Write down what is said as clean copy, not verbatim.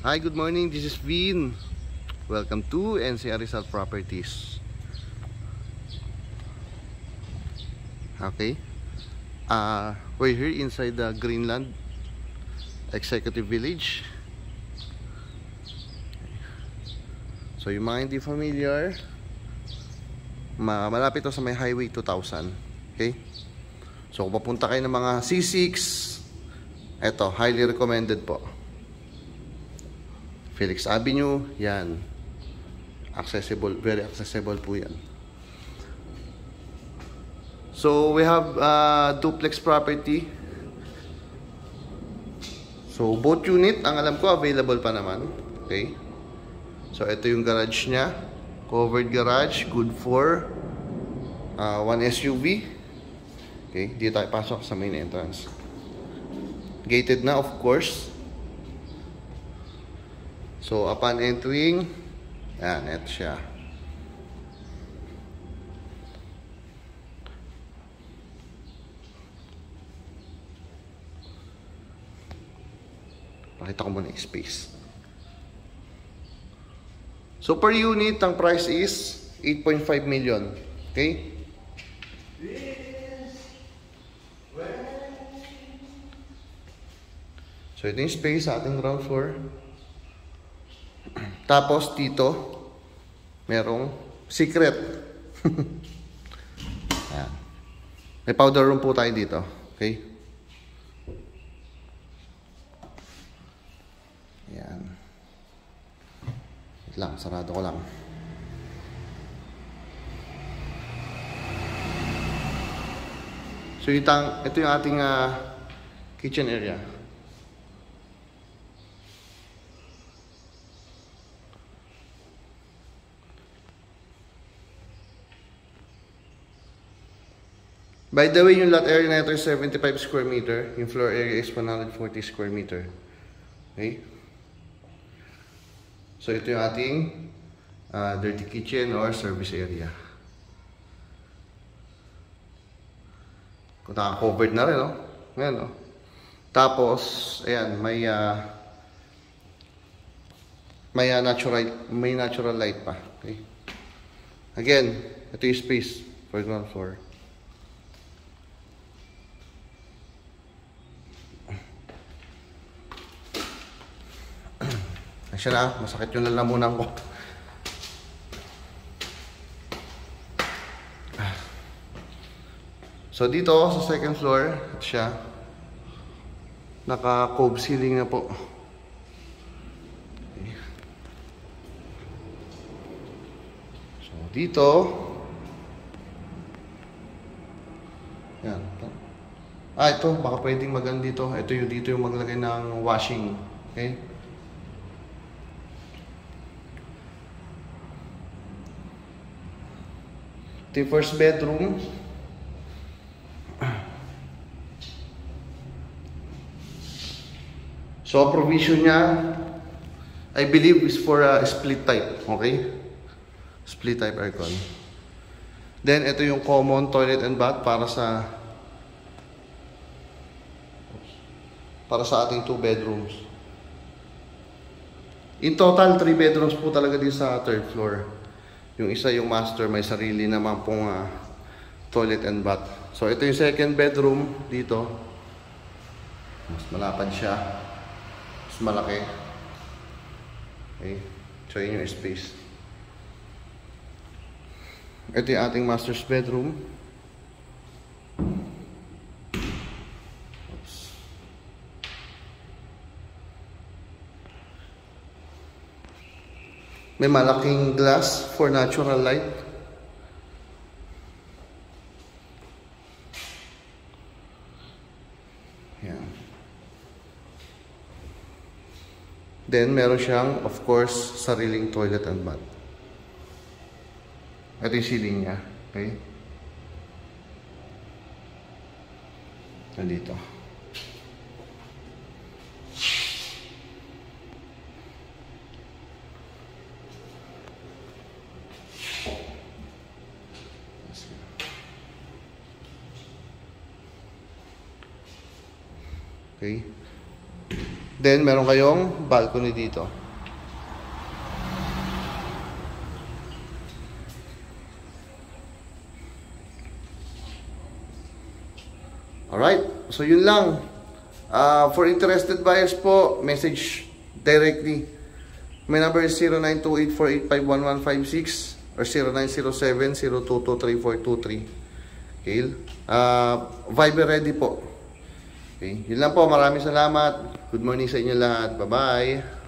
Hi, good morning. This is Vin. Welcome to NCR Rizal Properties. Okay. We're here inside the Greenland Executive Village. So yung mga hindi familiar, malapit to sa may Highway 2000. Okay. So kung papunta kayo ng mga C6, eto, highly recommended po. Felix Avenue, yan. Accessible, very accessible po yan. So we have duplex property. So both unit, ang alam ko available pa naman. Okay. So ito yung garage niya. Covered garage, good for one SUV. Okay, dito tayo pasok sa main entrance. Gated na, of course. So upon entering, yan, ito siya. Pakita ko muna yung space. So per unit, ang price is 8.5 million. Okay? So ito yung space sa ating ground floor. Tapos dito, merong secret. Ayan. May powder room po tayo dito. Okay? Ayan. Wait lang, sarado ko lang. So ito yung ating kitchen area. By the way, yung lot area na ito is 75 square meter. Yung floor area is 140 square meter. Okay? So ito yung ating dirty kitchen or service area. Kung naka-covered na rin, no? Ngayon, no? Tapos, ayan, may natural light pa. Okay? Again, ito yung space for ground floor. Siya na, masakit yung lalamunan ko. So dito sa second floor, siya naka-cove ceiling na po. Okay. So dito, yan. Ito, baka pwedeng maganda dito. Dito yung maglagay ng washing. Okay? The first bedroom. So provision niya, I believe, is for a split type. Okay? Split type aircon. Then ito yung common toilet and bath para sa ating 2 bedrooms. In total, 3 bedrooms po talaga din sa third floor. Yung isa, yung master, may sarili naman pong toilet and bath. So ito yung second bedroom dito. Mas malapad siya. Mas malaki. Okay. So yun yung space. Ito yung ating master's bedroom. Oops. May malaking glass for natural light. Yan. Then, meron siyang, of course, sariling toilet and bath. Ito yung ceiling niya. Okay? Nandito. Okay? Then, meron kayong balcony dito. Alright, so yun lang. For interested buyers po, message directly. My number is 0928-485-1156 or 0907-022-3423. Okay? Viber ready po. Okay, yun lang po. Maraming salamat. Good morning sa inyo lahat. Bye-bye.